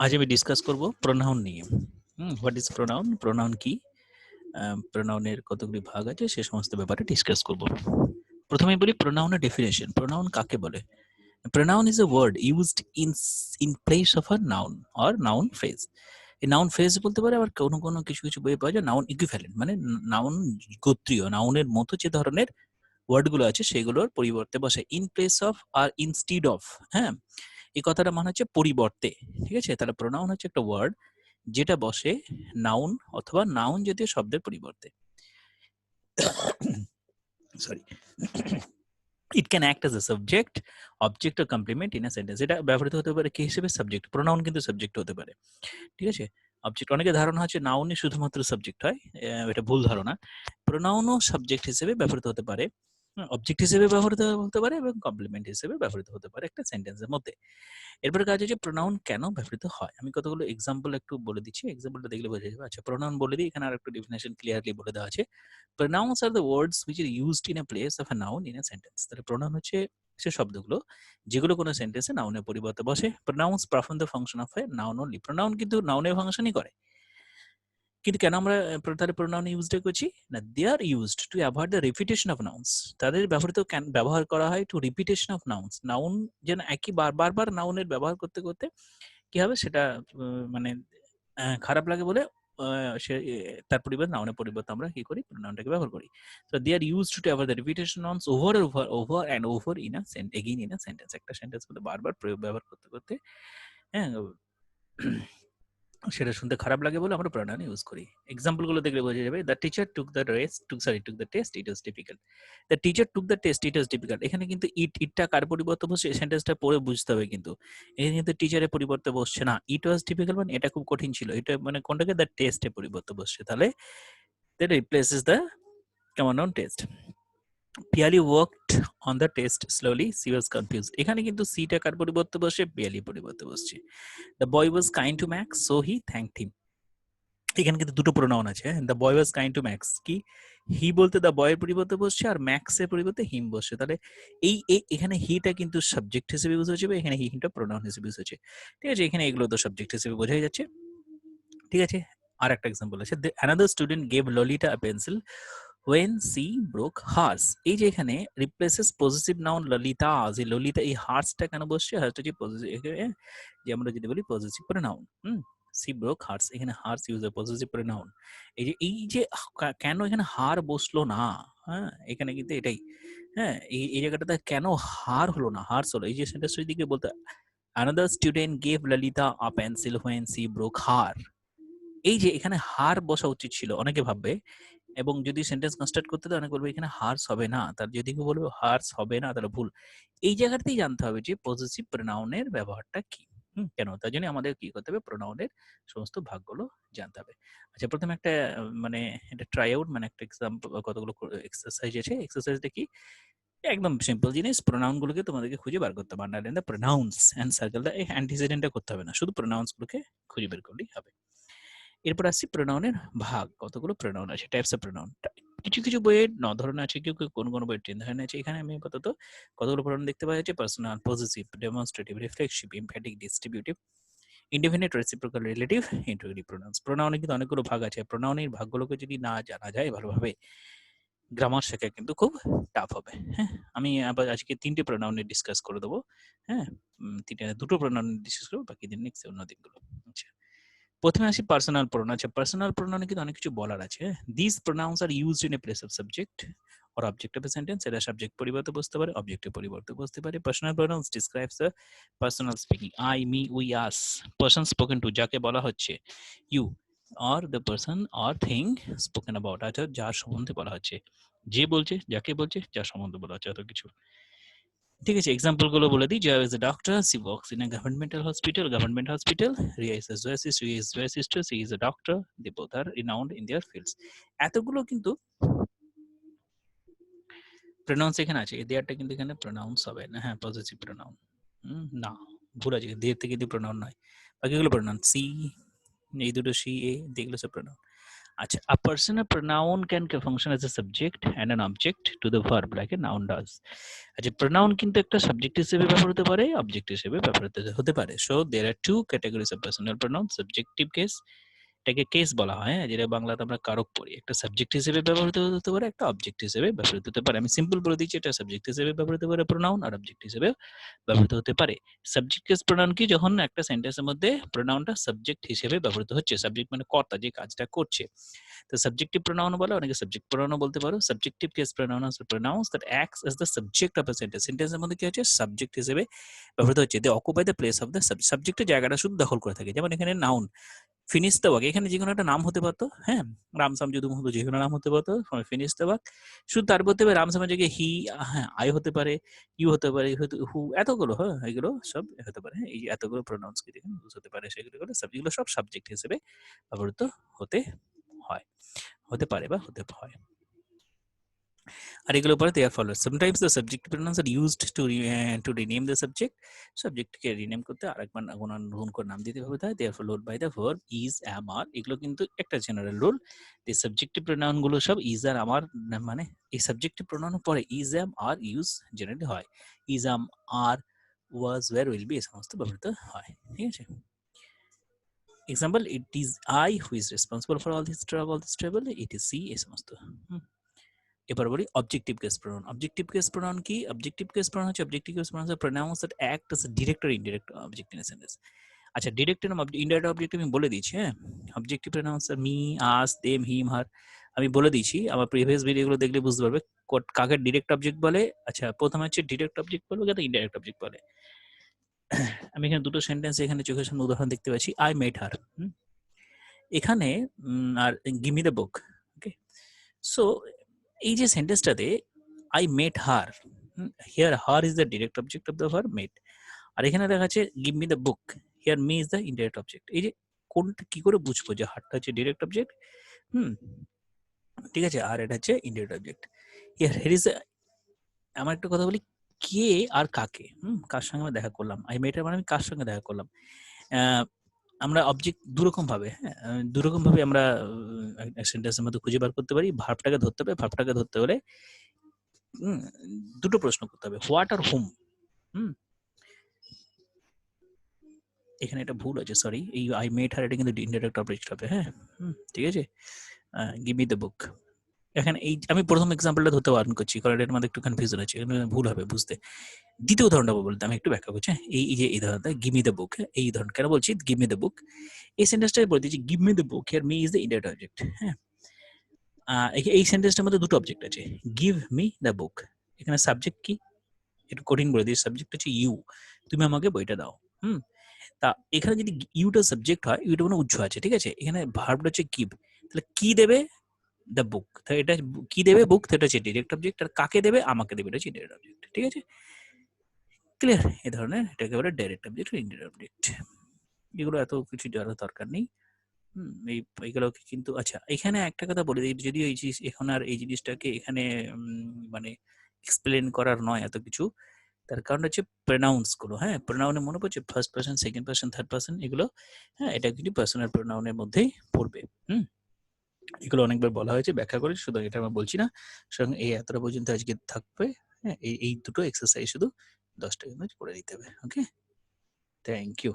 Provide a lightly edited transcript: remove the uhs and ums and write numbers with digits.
আজ আমি ডিসকাস করব প্রোনাউন নিয়ে। হোয়াট ইজ প্রোনাউন, প্রোনাউন কি, প্রোনাউনের কতগুলি ভাগ আছে সে সমস্ত ব্যাপারে ডিসকাস করব। প্রথমে বলি প্রোনাউনের ডেফিনেশন। প্রোনাউন কাকে বলে? Pronoun is a word used in place of a noun or noun phrase. এই নাউন ফ্রেজ বলতে পারে, আবার কোনো কোনো কিছু কিছু বইয়ে পাওয়া যায় নাউন ইকুইভ্যালেন্ট, মানে নাউন গোত্রীয়, নাউনের মতো যে ধরনের ওয়ার্ডগুলো আছে সেগুলোর পরিবর্তে বসে। ইন প্লেস অফ আর ইনস্টিড অফ, হ্যাঁ, এই কথাটা মানে হচ্ছে পরিবর্তে। ঠিক আছে, তাহলে প্রোনাউন হচ্ছে একটা ওয়ার্ড যেটা বসে নাউন অথবা নাউন জাতীয় শব্দের পরিবর্তে। Sorry, it can act as a subject, object ও কমপ্লিমেন্ট ইন আ সেন্টেন্স। এটা ব্যবহৃত হতে পারে কি হিসেবে? সাবজেক্ট। প্রোনাউন কিন্তু সাবজেক্ট হতে পারে। ঠিক আছে, অবজেক্ট। অনেকে ধারণা হচ্ছে নাউনই শুধুমাত্র সাবজেক্ট হয়, এটা ভুল ধারণা। প্রোনাউনও সাবজেক্ট হিসেবে ব্যবহৃত হতে পারে, অবজেক্ট হিসেবে ব্যবহৃত হতে পারে এবং কমপ্লিমেন্ট হিসেবে ব্যবহৃত হতে পারে একটা সেন্টেন্সের মধ্যে। এরপরে কাজ হচ্ছে প্রোনাউন কেন ব্যবহৃত হয়। আমি কতগুলো এক্সাম্পল একটু বলে দিচ্ছি, এক্সাম্পলটা দেখলে বোঝা যাবে। আচ্ছা, প্রোনাউন বলে দিই, এখানে আর একটু ডেফিনেশন ক্লিয়ারলি বলে দেওয়া আছে। Pronouns are the words which are used in a place of a noun in a sentence. তাহলে প্রোনাউন হচ্ছে সে শব্দগুলো যেগুলো কোনো সেন্টেন্সে নাউনের পরিবর্তে বসে। Pronounce perform the function of a noun only. Pronoun কিন্তু নাউনের ফাংশনই করে। কিন্তু কেন আমরা তাহলে প্রোনাউন ইউজটা করছি না? They are used to avoid the repetition of nouns. তাদের ব্যবহার করা হয় to repetition of nouns. Noun যেন একই বারবার নাউনের ব্যবহার করতে করতে কি হবে সেটা মানে খারাপ লাগে বলে তার পরিবর্তে নাউনের পরিবর্তে আমরা কি করি? প্রোনাউনটাকে ব্যবহার করি। তো they are used to avoid the repetition nouns over and over in a again in a sentence. একটা সেন্টেন্স মধ্যে বারবার ব্যবহার করতে করতে, হ্যাঁ, সেটা শুনতে খারাপ লাগে বলে আমরা প্রোনাউন ইউজ করি। এক্সাম্পল গুলো দেখলে বোঝা যাবে। The teacher took the test, it was difficult. The teacher took the test, it was difficult. এখানে কিন্তু ইটটা কার পরিবর্তে বসছে? সেন্টেন্সটা পড়ে বুঝতে হবে কিন্তু। এখানে কিন্তু টিচারের পরিবর্তে বসছে না। ইট ওয়াজ ডিফিকাল্ট মানে এটা খুব কঠিন ছিল। এটা মানে কোনটাকে? দ্য টেস্টের পরিবর্তে বসছে। তাহলে that replaces the common noun test. Piyali worked on the test slowly, she was confused. এখানে কিন্তু সিটা কার পরিবর্তে বসে? পিয়ালি পরিবর্তে বসছে। The boy was kind to Max, so he thanked him. এখানে কিন্তু দুটো প্রোনাউন আছে। The boy was kind to Max, কি হি বলতে দ্য বয়ের পরিবর্তে বসছে, আর ম্যাক্স এর পরিবর্তে হিম বসছে। তাহলে এখানে হিটা কিন্তু সাবজেক্ট হিসেবে ইউজ হচ্ছে, এখানে হিটা প্রোনাউন হিসেবে ইউজ হচ্ছে। ঠিক আছে, এখানে এগুলো তো সাবজেক্ট হিসেবে বোঝাই যাচ্ছে। ঠিক আছে, আর একটা এক্সাম্পল আছে। Another student gave Lalita a pencil when she broke hers। এই যে এখানে রিপ্লেসেস পজিটিভ নাউন ললিতা, যে ললিতা, এই হার্সটা কেন বসছে? হার্সটা যে যে আমরা যদি বলি positive pronoun. She broke hers, এখানে hers use a positive pronoun. এই যে কেন এখানে হার বসলো না? হ্যাঁ, এখানে কিন্তু এটাই, হ্যাঁ, এই জায়গাটাতে কেন হার হলো না, হার্স হলো। এই যে সেন্টেন্সটা দিকে বলতে another student gave Lalita a pencil when she broke her। এই যে এখানে হার বসা উচিত ছিল, অনেকে ভাববে। এবং যদি সেন্টেন্স কনস্ট্রাক্ট করতে দেয় অনেকে বলবে এখানে হার্স হবে না, তার যদি কেউ বলবে হার্স হবে না তাহলে ভুল। এই জায়গাতেই জানতে হবে যে পজিটিভ প্রোনাউনের ব্যবহারটা কি, কেন। তার জন্য আমাদের কি করতে হবে? প্রোনাউনের সমস্ত ভাগগুলো জানতে হবে। আচ্ছা, প্রথমে একটা মানে এটা ট্রাই আউট, মানে একটা এক্সাম্পল, কতগুলো এক্সারসাইজ আছে। এক্সারসাইজটা কি? একদম সিম্পল জিনিস। প্রোনাউন গুলোকে তোমাদেরকে খুঁজে বার করতে হবে। Underline the pronouns and circle the অ্যান্টিসিডেন্টটা করতে হবে না, শুধু প্রোনাউন্স গুলোকে খুঁজে বের করলেই হবে। এরপর আসছি প্রোনাউনের ভাগ। কতগুলো প্রোনাউন আছে, টাইপস অফ প্রোনাউন। কিছু কিছু বইয়ে 9 ধরনের আছে, কেউ কোন কোন বইয়ে 10 ধরনের আছে। এখানে আমি আপাতত কতগুলো প্রোনাউন দেখতে পাওয়া যাচ্ছে: personal, positive, demonstrative, reflexive, emphatic, distributive, indefinite, reciprocal, relative, interrogative pronouns. প্রোনাউনে কিন্তু অনেকগুলো ভাগ আছে। প্রোনাউনের ভাগগুলোকে যদি না জানা যায় ভালোভাবে, গ্রামার শেখা কিন্তু খুব টাফ হবে। হ্যাঁ, আমি আবার আজকে 3টে প্রোনাউনের ডিসকাস করে দেবো। হ্যাঁ, দুটো প্রোনাউনের ডিসকাস করবো, বাকি দিন নেক্সট অন্য দিনগুলো। আচ্ছা, প্রথমে আসি পার্সোনাল প্রোনাউন। আচ্ছা, পার্সোনাল প্রোনাউনে কিন্তু অনেক কিছু বলার আছে। These pronouns are used in a place of subject or object of a sentence. এটা সাবজেক্ট পরিবর্তে বসতে পারে, অবজেক্টের পরিবর্তে বসতে পারে। Personal pronouns describes the personal speaking. I, me, we, us. Person spoken to, যাকে বলা হচ্ছে। You, or the person or thing spoken about, অর্থাৎ যার সম্বন্ধে বলা হচ্ছে। যে বলছে, যাকে বলছে, যার সম্বন্ধে বলা হচ্ছে, এত কিছু। ঠিক আছে, এক্সাম্পল গুলো বলে দিই। Joy is a doctor, she works in a government hospital. Riya is a জুয়েসিস্ট, রি ইজ জুয়েসিস্ট, she is a doctor. They both are renowned in their fields. এতগুলো কিন্তু প্রোনাউন্স এখানে আছে। দেয়ারটা কিন্তু এখানে প্রোনাউন্স হবে না, হ্যাঁ, পজিটিভ প্রোনাউন। না, ভুল আছে, দেয়ার থেকে কিন্তু প্রোনাউন নয়, বাকিগুলো প্রোনাউন। সি, এই দুটো সি, এ, দেখলো সব প্রোনাউন। আচ্ছা, a personal pronoun can function as a subject and an object to the verb like a noun does. আচ্ছা, pronoun কিন্তু একটা সাবজেক্ট হিসেবে ব্যবহৃত হতে পারে, অবজেক্ট হিসেবে ব্যবহৃত হতে পারে। So there are two categories of personal pronouns, subjective case, এটাকে কেস বলা হয়, যেটা বাংলাতে আমরা কারক পড়ি। একটা সাবজেক্ট হিসেবে ব্যবহৃত হতে পারে, একটা অবজেক্ট হিসেবে ব্যবহৃত হতে পারে। আমি সিম্পল বলে দিচ্ছি, এটা সাবজেক্ট হিসেবে ব্যবহৃত হতে পারে প্রোনাউন, আর অবজেক্ট হিসেবে ব্যবহৃত হতে পারে। সাবজেক্ট কেস প্রোনাউন কি? যখন একটা সেন্টেন্সের মধ্যে প্রোনাউনটা সাবজেক্ট হিসেবে ব্যবহৃত হচ্ছে। সাবজেক্ট মানে কর্তা, যে কাজটা করছে। তো সাবজেক্টিভ প্রোনাউন বলে, অনেকে সাবজেক্ট প্রোনাউন বলতে পারো। Subjective case pronoun are pronouns that acts as the subject of a sentence. সেন্টেন্সের মধ্যে কি হচ্ছে? সাবজেক্ট হিসেবে ব্যবহৃত হচ্ছে। They occupy the place of the সাবজেক্টের জায়গাটা শুধু দখল করে থাকে। যেমন এখানে নাউন ফিনিশ দ্য ওয়ার্ক, এখানে যে কোনো একটা নাম হতে পারতো, হ্যাঁ, রামসাম যদুম হতো, যে কোনো নাম হতে পারতো। ফিনিশ দ্য ওয়ার্ক শুধু তার বলতে হবে, রামসামের জায়গায় হি, হ্যাঁ, আই হতে পারে, ইউ হতে পারে, হু, এতগুলো, হ্যাঁ, এগুলো সব হতে পারে। হ্যাঁ, এই যে এতগুলো প্রোনাউন্স কি দেখেন ইউজ হতে পারে, সেগুলো এগুলো সব সাবজেক্ট হিসেবে ব্যবহৃত হতে হয়, হতে পারে বা হতে হয়। আর এগুলোর পরে they're follower, sometimes the subject pronouns are used to rename the subject. সাবজেক্টকে রিনেম করতে আরেকবার নতুন করে নাম দিতে হবে। তাই they're followed by the verb is, am, are. এগুলো কিন্তু একটা জেনারেল রুল। এই সাবজেক্টিভ প্রোনাউন গুলো সব ইজ আর আমার, মানে এই সাবজেক্টিভ প্রোনাউনের পরে is, am, are use generally হয়। Is, am, are, was, were, will be এই সমস্ত ব্যবহৃত হয়। ঠিক আছে, example, it is I who is responsible for all this trouble, it is she এই সমস্ত। এবার বলি objective case pronoun. Objective case pronoun কি? অবজেক্টিভ কেস প্রোনাউন হচ্ছে pronouns that act as a direct or indirect object in a sentence. আচ্ছা, direct এবং indirect object আমি বলে দিয়েছি। হ্যাঁ, অবজেক্টিভ প্রোনাউন্স মি, আস, দেম, হিম, হার আমি বলে দিয়েছি। আমার প্রিভিয়াস ভিডিওগুলো দেখলে বুঝতে পারবে কাকে ডিরেক্ট অবজেক্ট বলে। আচ্ছা, প্রথমে হচ্ছে ডিরেক্ট অবজেক্ট বলবে, কাকে ইনডাইরেক্ট অবজেক্ট বলে। আমি এখানে দুটো সেন্টেন্স এখানে চোখের সামনে উদাহরণ দেখতে পাচ্ছি। আই মেট হার, এখানে আর give me the book. Okay, so এই যে সেন্টেন্সটাতে I met her, here her is the direct object of the verb met. আর এখানে দেখা যাচ্ছে give me the book, here me is the indirect object. এই যে কোনটা কি করে বুঝবো যে হারটা হচ্ছে ডিরেক্ট অবজেক্ট? ঠিক আছে, আর এটা হচ্ছে indirect object. Here here is, আমার একটা কথা বলি, কে আর কাকে, কার সঙ্গে আমি দেখা করলাম, আই মেট, মানে আমি কার সঙ্গে দেখা করলাম। আমরা অবজেক্ট দুরকম ভাবে, হ্যাঁ, দুরকম ভাবে আমরা সেন্টেন্সের মধ্যে খুঁজে বার করতে পারি। ভার্বটাকে ধরতে হবে, ভার্বটাকে ধরতে হলে দুটো প্রশ্ন করতে হবে, হোয়াট আর হুম। এখানে এটা ভুল আছে, সরি। এই আই মেট হার এটা কিন্তু ইনডাইরেক্ট অবজেক্ট হবে। হ্যাঁ, ঠিক আছে, গিভ মি দ্য বুক। এখানে এই আমি প্রথম এক্সাম্পলটা ধরতে বারণ করছি, কারণ এর মধ্যে একটু কনফিউশন আছে, ভুল হবে বুঝতে। দ্বিতীয় উদাহরণটা বলতে আমি একটু ব্যাখ্যা করছি। এই যে এই ধরনটা গিভ মি দ্য বুক, এই উদাহরণ কেন বলছি গিভ মি দ্য বুক, এই সেন্টেন্সটাই বলে দিচ্ছি give me the book, here me is the indirect object. হ্যাঁ, এই সেন্টেন্সটার মধ্যে দুটো অবজেক্ট আছে, গিভ মি দ্য বুক, এখানে সাবজেক্ট কি একটু কঠিন বলে দিই, সাবজেক্ট হচ্ছে ইউ, তুমি আমাকে বইটা দাও। তা এখানে যদি ইউটা সাবজেক্ট হয়, ইউটা কোনো উৎস আছে, ঠিক আছে, এখানে ভার্বটা হচ্ছে গিভ, তাহলে কি দেবে? The book. তাহলে এটা কি দেবে? বুক, এটা হচ্ছে ডিরেক্ট অবজেক্ট। আর কাকে দেবে? আমাকে দেবে, এটা হচ্ছে ইনডাইরেক্ট অবজেক্ট। ঠিক আছে, ক্লিয়ার? এই ধরনের এটাকে বলে ডাইরেক্ট অবজেক্ট, ইনডাইরেক্ট অবজেক্ট। এগুলো এত কিছু জানার দরকার নেই। এইগুলোকে কিন্তু, আচ্ছা, এখানে একটা কথা বলে দিই, যদিও এই জিনিস এখন আর এই জিনিসটাকে এখানে মানে এক্সপ্লেন করার নয় এত কিছু, তার কারণ হচ্ছে প্রোনাউন্স গুলো। হ্যাঁ, প্রোনাউনে মনে পড়ছে first person, second person, third person, এগুলো, হ্যাঁ, এটা কিন্তু পার্সোনাল প্রোনাউনের মধ্যেই পড়বে। এগুলো অনেকবার বলা হয়েছে, ব্যাখ্যা করে, শুধু এটা আমরা বলছি না। সুতরাং এই এতটা পর্যন্ত আজকে থাকবে। হ্যাঁ, এই দুটো এক্সারসাইজ শুধু 10টা কিন্তু করে দিতে হবে। ওকে, থ্যাংক ইউ।